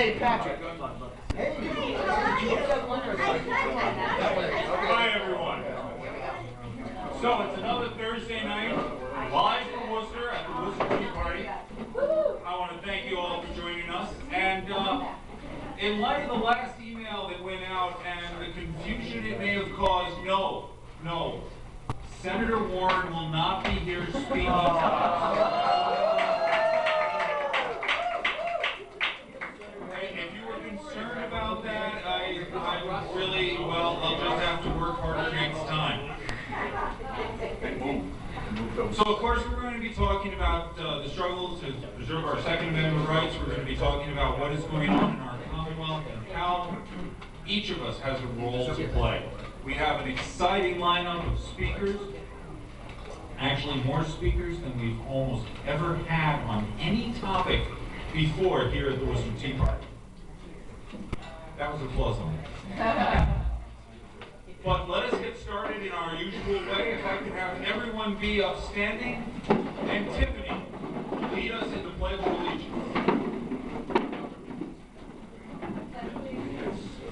Hey, Patrick. Hey. Hi, everyone. So it's another Thursday night, live from Worcester at the Worcester Tea Party. I want to thank you all for joining us. And in light of the last email that went out and the confusion it may have caused, no, Senator Warren will not be here speaking to us. If you were concerned about that, I really, well, I'll just have to work harder next time. So, of course, we're going to be talking about the struggle to preserve our Second Amendment rights. We're going to be talking about what is going on in our Commonwealth and how each of us has a role to play. We have an exciting lineup of speakers, actually more speakers than we've almost ever had on any topic before here at the Worcester Tea Party. That was applause on that. But let us get started in our usual way. If I could have everyone be upstanding, and Tiffany lead us in the Pledge of Allegiance.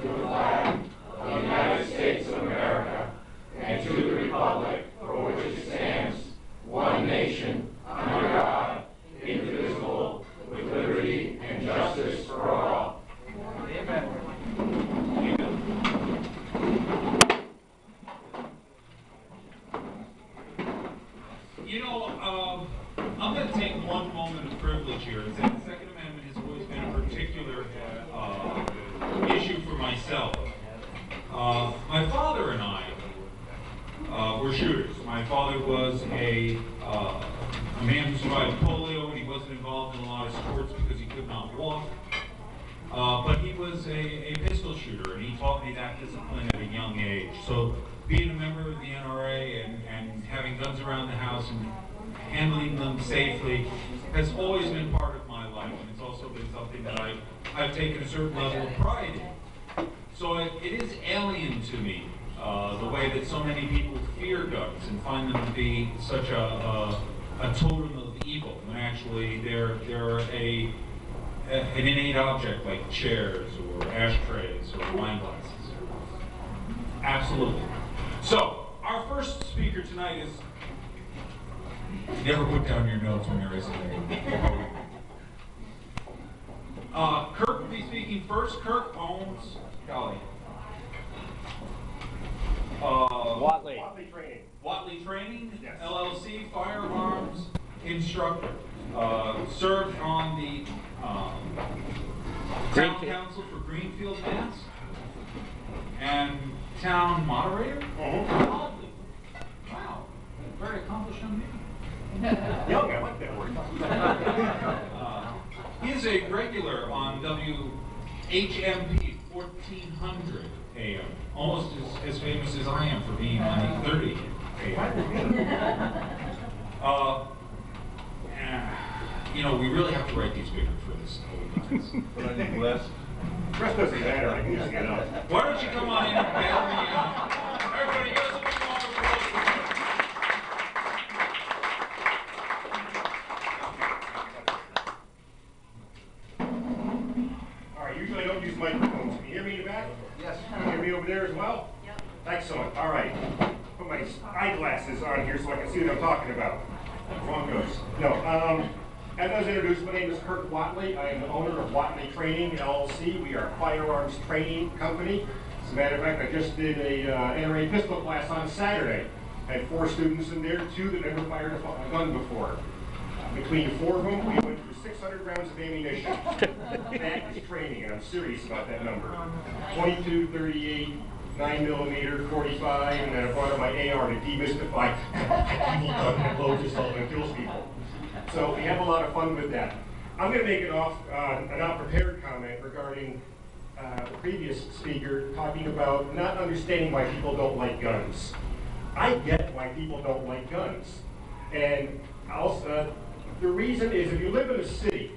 To the flag of the United States of America, and to the republic for which it stands, one nation, under God, indivisible, with liberty and justice for all. Amen. You know, I'm going to take one moment of privilege here and say the Second Amendment has always been a particular issue for myself. My father and I were shooters. My father was a man who survived polio, and he wasn't involved in a lot of sports because he could not walk. But he was a pistol shooter, and he taught me that discipline at a young age. So being a member of the NRA and having guns around the house and handling them safely has always been part of my life, and it's also been something that I've taken a certain level of pride in. So it is alien to me, the way that so many people fear guns and find them to be such a totem of evil, when actually they're an innate object like chairs or ashtrays or wine glasses. Absolutely. So, our first speaker tonight is... Never put down your notes when there isn't any. Kirk will be speaking first. Kirk owns... Golly. Whatley. Whatley Training, Yes. LLC, firearms instructor. Served on the town council for Greenfield, Mass. And town moderator? Oddly. Wow. Very accomplished young man. Young, I like that word. He is a regular on WHMP 1400 AM. Almost as famous as I am for being on 830 AM. You know, we really have to write these bigger for this whole class. But I think less. Rest doesn't matter, I can just get up. Why don't you come on in and bail me out? Everybody, give us a big round of applause for him. All right, usually I don't use microphones. Can you hear me in the back? Yes. Can you hear me over there as well? Yep. Excellent. All right. Put my eyeglasses on here so I can see what I'm talking about. Wrong goes. No. As I was introduced, my name is Kirk Whatley. I am the owner of Whatley Training, LLC. We are a firearms training company. As a matter of fact, I just did a NRA pistol class on Saturday. I had 4 students in there, 2 that never fired a gun before. Between 4 of them, we went through 600 rounds of ammunition. That is training, and I'm serious about that number. 22, 38, 9mm, 45, and then I brought up my AR to demystify people gun that blows yourself and kills people. So we have a lot of fun with that. I'm going to make an not prepared comment regarding the previous speaker talking about not understanding why people don't like guns. I get why people don't like guns. And also, the reason is if you live in a city,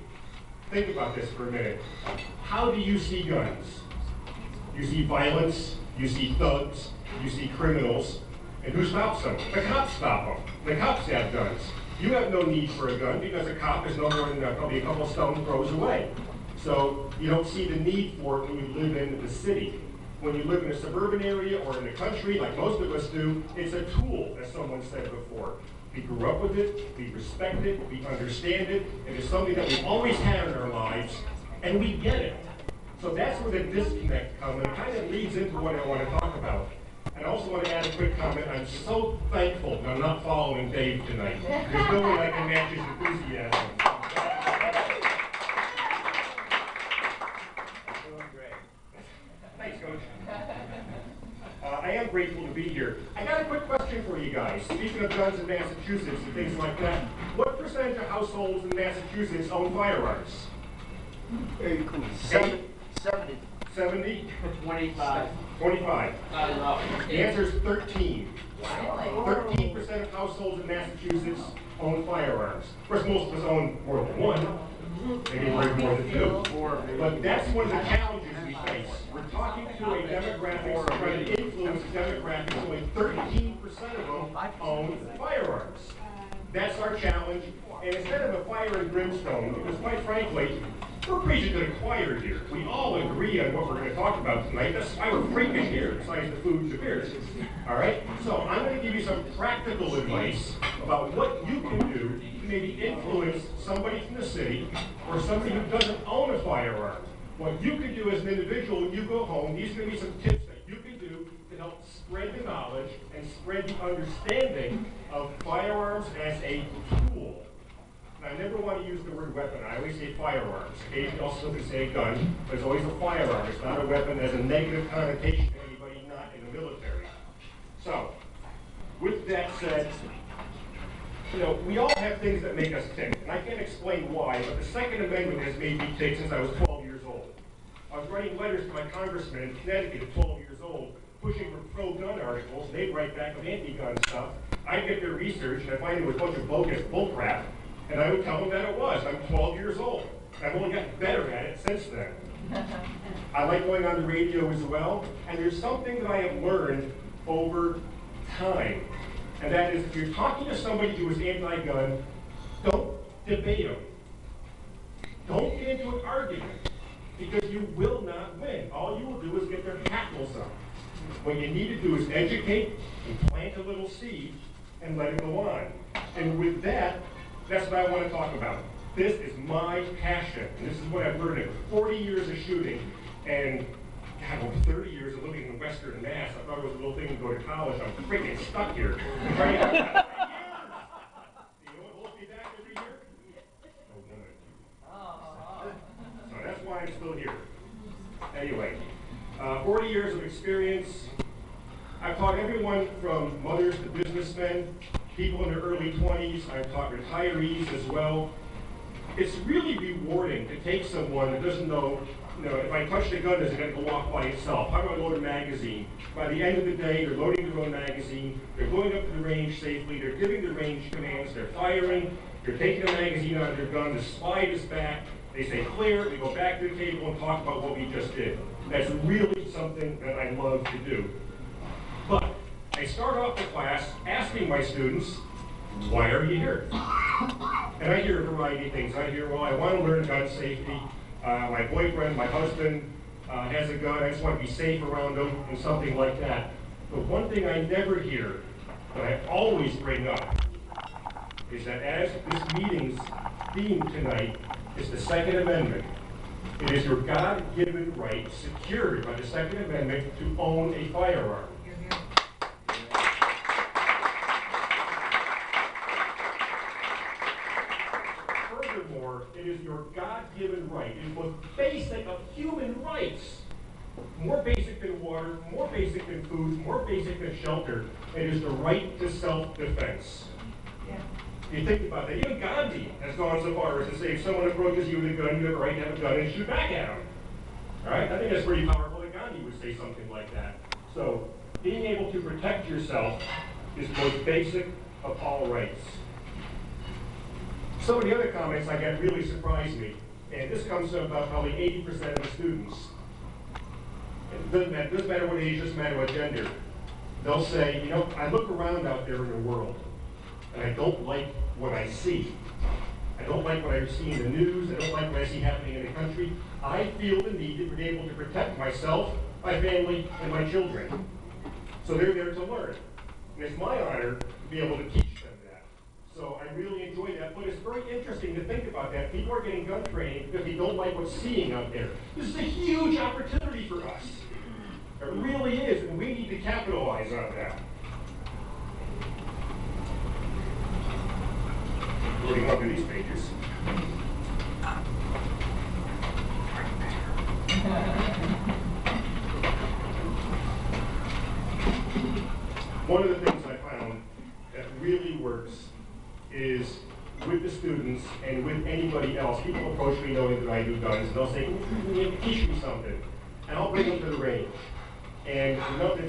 think about this for a minute. How do you see guns? You see violence, you see thugs, you see criminals, and who stops them? The cops stop them. The cops have guns. You have no need for a gun because a cop is no more than probably a couple stone throws away. So you don't see the need for it when you live in the city. When you live in a suburban area or in the country, like most of us do, it's a tool, as someone said before. We grew up with it, we respect it, we understand it, and it's something that we've always had in our lives, and we get it. So that's where the disconnect comes, and it kind of leads into what I want to talk about. And I also want to add a quick comment. I'm so thankful that I'm not following Dave tonight. There's no way I can match his enthusiasm. Thanks, Coach. I am grateful to be here. I got a quick question for you guys. Speaking of guns in Massachusetts and things like that, what percentage of households in Massachusetts own firearms? 70. 70? 25. 25. The answer is 13. 13% of households in Massachusetts own firearms. Of course, most of us own more than one, maybe more than two. But that's one of the challenges we face. We're talking to a demographic, trying to influence a demographic, only 13% of them own firearms. That's our challenge. And instead of a fire and brimstone, because quite frankly, we're preaching to the choir here. We all agree on what we're going to talk about tonight. That's why we're freaking here, besides the food and the beers. All right? So I'm going to give you some practical advice about what you can do to maybe influence somebody from the city or somebody who doesn't own a firearm. What you can do as an individual when you go home, these are going to be some tips that you can do to help spread the knowledge and spread the understanding of firearms as a tool. I never want to use the word weapon. I always say firearms. Occasionally also can say gun, but it's always a firearm. It's not a weapon as a negative connotation to anybody not in the military. So, with that said, you know, we all have things that make us tick. And I can't explain why, but the Second Amendment has made me tick since I was 12 years old. I was writing letters to my congressman in Connecticut at 12 years old, pushing for pro-gun articles. They'd write back with anti-gun stuff. I'd get their research, and I'd find it was a bunch of bogus bullcrap. And I would tell them that it was. I'm 12 years old. I've only gotten better at it since then. I like going on the radio as well. And there's something that I have learned over time. And that is, if you're talking to somebody who is anti-gun, don't debate them. Don't get into an argument, because you will not win. All you will do is get their hackles up. What you need to do is educate and plant a little seed and let it go on. And with that, that's what I want to talk about. This is my passion. And this is what I've learned in 40 years of shooting and God, over 30 years of living in Western Mass. I thought it was a little thing to go to college. I'm freaking stuck here. I'm trying to get out of you know what holds me back every year? Oh, woman. So that's why I'm still here. Anyway, 40 years of experience. I've taught everyone from mothers to businessmen, people in their early 20s. I've taught retirees as well. It's really rewarding to take someone that doesn't know, if I touch the gun, does it have to go off by itself? How do I load a magazine? By the end of the day, they're loading their own magazine, they're going up to the range safely, they're giving the range commands, they're firing, they're taking the magazine out of their gun, the slide is back, they say clear, we go back to the table and talk about what we just did. That's really something that I love to do. But I start off the class asking my students, why are you here? And I hear a variety of things. I hear, well, I want to learn gun safety. My boyfriend, my husband has a gun. I just want to be safe around him and something like that. But one thing I never hear, that I always bring up, is that as this meeting's theme tonight is the Second Amendment, it is your God-given right, secured by the Second Amendment, to own a firearm. Furthermore, it is your God-given right. It is the most basic of human rights. More basic than water, more basic than food, more basic than shelter. It is the right to self-defense. Yeah. You think about that. Even Gandhi has gone so far as to say if someone approaches you with a gun, you have a right to have a gun and shoot back at him. All right? I think that's pretty powerful that Gandhi would say something like that. So, being able to protect yourself is the most basic of all rights. Some of the other comments I got really surprised me, and this comes from about probably 80% of the students. It doesn't matter what age, doesn't matter what gender. They'll say, I look around out there in the world, and I don't like what I see. I don't like what I see in the news. I don't like what I see happening in the country. I feel the need to be able to protect myself, my family, and my children. So they're there to learn. And it's my honor to be able to teach them that. So I really enjoy that, but it's very interesting to think about that. People are getting gun training because they don't like what's seeing out there. This is a huge opportunity for us. It really is, and we need to capitalize on that. Moving on to these pages. One of the things I found that really works is with the students and with anybody else. People approach me knowing that I do guns, and they'll say, teach me something, and I'll bring them to the range. And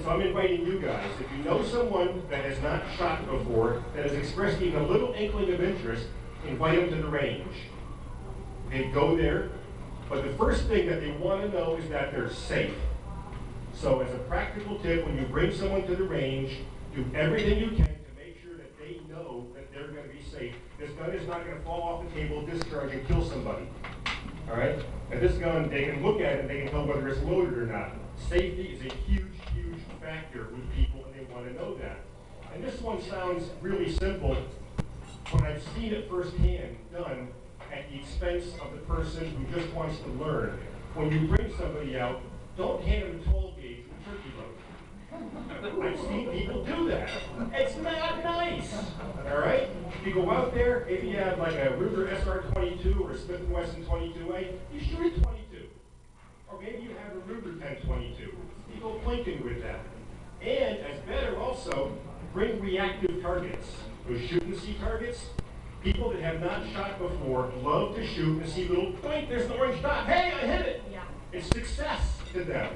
so I'm inviting you guys, if you know someone that has not shot before, that has expressed even a little inkling of interest, invite them to the range. They go there, but the first thing that they want to know is that they're safe. So as a practical tip, when you bring someone to the range, do everything you can to make sure that they know that they're going to be safe. This gun is not going to fall off the table, discharge, and kill somebody. All right? And this gun, they can look at it and they can tell whether it's loaded or not. Safety is a huge, huge factor with people, and they want to know that. And this one sounds really simple, but I've seen it firsthand done at the expense of the person who just wants to learn. When you bring somebody out, don't hand them a 12 gauge with turkey load. I've seen people do that. It's not nice. All right? If you go out there, if you have like a Ruger SR-22 or a Smith & Wesson 22A, you shoot at 22. Or maybe you have a Ruger 10-22. You go plinking with that. And as better also, bring reactive targets. Those shoot and see targets. People that have not shot before love to shoot and see little, boink, there's an orange dot. Hey, I hit it. Yeah. It's success to them.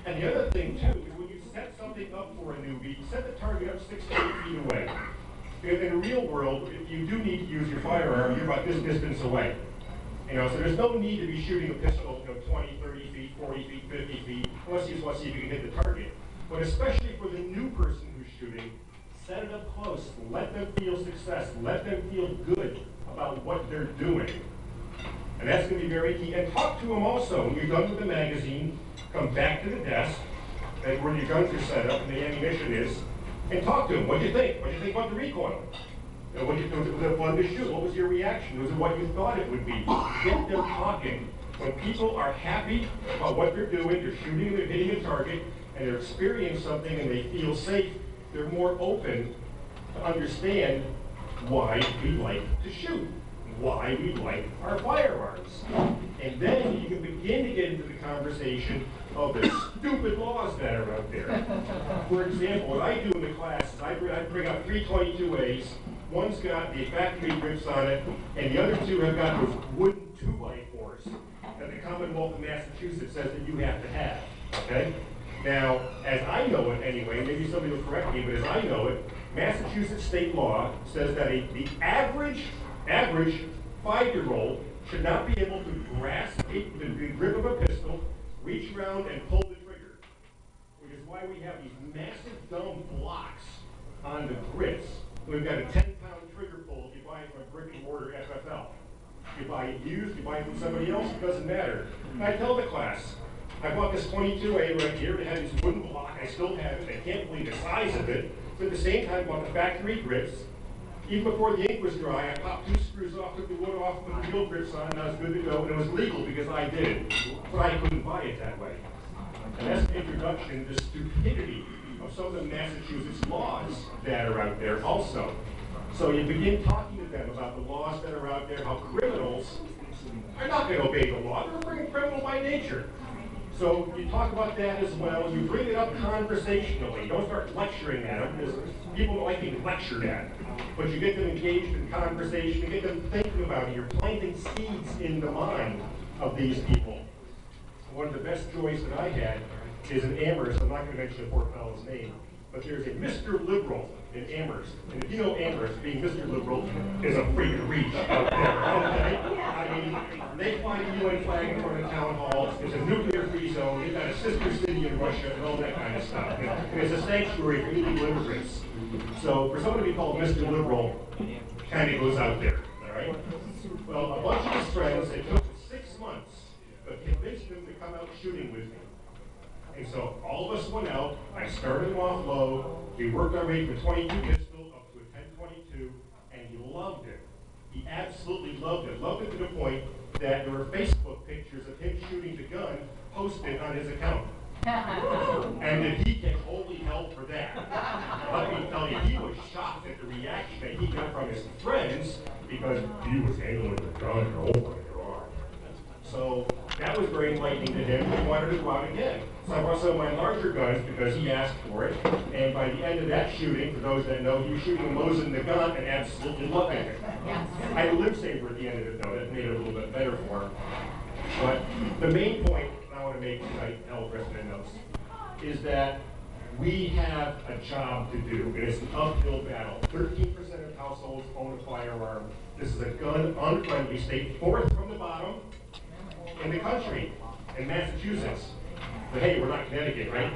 And the other thing too is when you set something up for a newbie, set the target up 6 to 8 feet away. Because in the real world, if you do need to use your firearm, you're about this distance away. You know, so there's no need to be shooting a pistol, 20, 30 feet, 40 feet, 50 feet, unless you just want to see if you can hit the target. But especially for the new person who's shooting, set it up close. Let them feel success. Let them feel good about what they're doing. And that's going to be very key. And talk to them also. When you're done with the magazine, come back to the desk, and where your guns are set up and the ammunition is, and talk to them. What do you think? What do you think about the recoil? Was it fun to shoot? What was your reaction? Was it what you thought it would be? Get them talking. When people are happy about what they're doing, they're shooting, they're hitting a target, and they're experiencing something and they feel safe, they're more open to understand why we like to shoot, why we like our firearms. And then you can begin to get into the conversation of the stupid laws that are out there. For example, what I do in the class is I bring up 322As. One's got the factory grips on it, and the other two have got those wooden 2x4s that the Commonwealth of Massachusetts says that you have to have, okay? Now, as I know it anyway, maybe somebody will correct me, but as I know it, Massachusetts state law says that the average 5-year-old should not be able to grasp the grip of a pistol, reach around and pull the trigger, which is why we have these massive dome blocks on the grips. We've got a 10-pound trigger pull if you buy it from a brick and mortar FFL. If you buy it used, you buy it from somebody else, it doesn't matter. And I tell the class, I bought this 22A right here. It had this wooden block. I still have it. I can't believe the size of it. But at the same time, I bought the factory grips. Even before the ink was dry, I popped 2 screws off, took the wood off, put the real grips on, and I was good to go. And it was legal because I did it. But I couldn't buy it that way. And that's an introduction to the stupidity of some of the Massachusetts laws that are out there also. So you begin talking to them about the laws that are out there, how criminals are not going to obey the law. They're a criminal by nature. So you talk about that as well. You bring it up conversationally. Don't start lecturing at them, because people don't like being lectured at. But you get them engaged in conversation, you get them thinking about it. You're planting seeds in the mind of these people. One of the best joys that I had is in Amherst. I'm not going to mention the poor fellow's name, but there's a Mr. Liberal in Amherst. And if you know Amherst, being Mr. Liberal is a freaking reach out there. Okay? I mean, they fly the UN flag in front of town halls. It's a nuclear-free zone. They've got a sister city in Russia and all that kind of stuff. You know? And it's a sanctuary for illegal immigrants. So for someone to be called Mr. Liberal, kind of goes out there. All right? Well, a bunch of his friends, it took 6 months, but convinced him to come out shooting with me. And so all of us went out. I started him off low. We worked our way from a 22 pistol up to a 10-22, and he loved it. He absolutely loved it. Loved it to the point that there were Facebook pictures of him shooting the gun posted on his account. And that he can only help for that. Let me tell you, he was shocked at the reaction that he got from his friends because he was handling the gun. Oh my God. So that was very enlightening to him. He wanted to go out again. So I brought some of my larger guns because he asked for it. And by the end of that shooting, for those that know, he was shooting a Mosin the gun and absolutely loving it. I had a lip saver at the end of it though. That made it a little bit better for him. But the main point I want to make tonight, all the resident knows, is that we have a job to do, and it's an uphill battle. 13% of households own a firearm. This is a gun-unfriendly state, fourth from the bottom in the country, in Massachusetts. But hey, we're not Connecticut, right?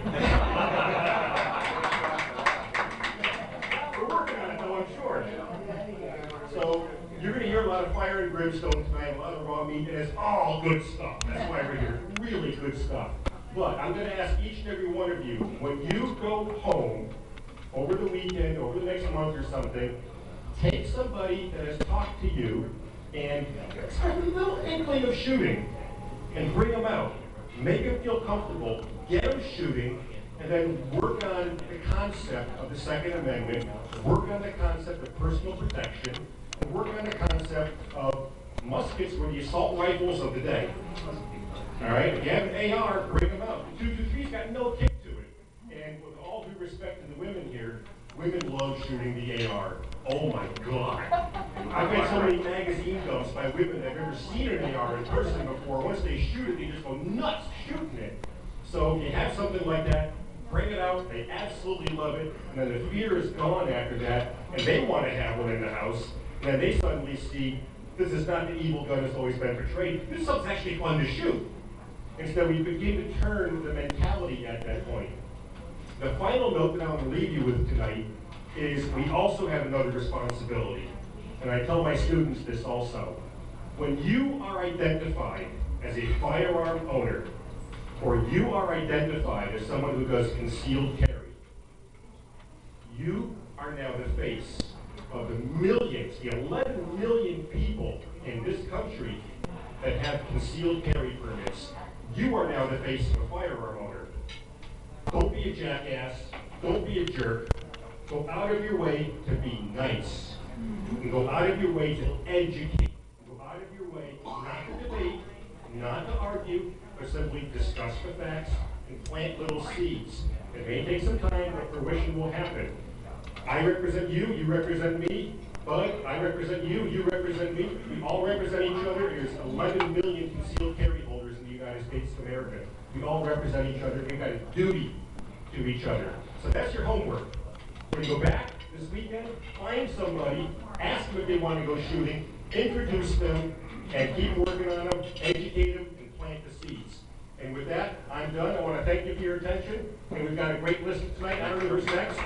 We're working on it, though, I'm sure. So you're going to hear a lot of fire and brimstone tonight, a lot of raw meat, and it's all good stuff. That's why we're here, really good stuff. But I'm going to ask each and every one of you, when you go home over the weekend, over the next month or something, take somebody that has talked to you and have a little inkling of shooting and bring them out. Make them feel comfortable, get them shooting, and then work on the concept of the Second Amendment, work on the concept of personal protection, and work on the concept of muskets or the assault rifles of the day. All right, if you have an AR, bring them out. The 223's got no kick to it. And with all due respect to the women here, women love shooting the AR. Oh my God. I've had so many magazine dumps by women that have never seen an AR in person before. Once they shoot it, they just go nuts shooting it. So if you have something like that, bring it out. They absolutely love it. And then the fear is gone after that, and they want to have one in the house. And then they suddenly see this is not the evil gun that's always been portrayed. This stuff's actually fun to shoot. Instead, we begin to turn the mentality at that point. The final note that I want to leave you with tonight is we also have another responsibility. And I tell my students this also. When you are identified as a firearm owner, or you are identified as someone who does concealed carry, you are now the face of the millions, the 11 million people in this country that have concealed carry permits. You are now the face of a firearm owner. Don't be a jackass. Don't be a jerk. Go out of your way to be nice. And go out of your way to educate. Go out of your way not to debate, not to argue, but simply discuss the facts and plant little seeds. It may take some time, but fruition will happen. I represent you, you represent me. Bud, I represent you, you represent me. We all represent each other. There's 11 million concealed carry holders in the United States of America. We all represent each other. We've got a duty to each other. So that's your homework. When you go back this weekend, find somebody, ask them if they want to go shooting, introduce them, and keep working on them, educate them, and plant the seeds. And with that, I'm done. I want to thank you for your attention. And we've got a great list tonight. I don't know who's next.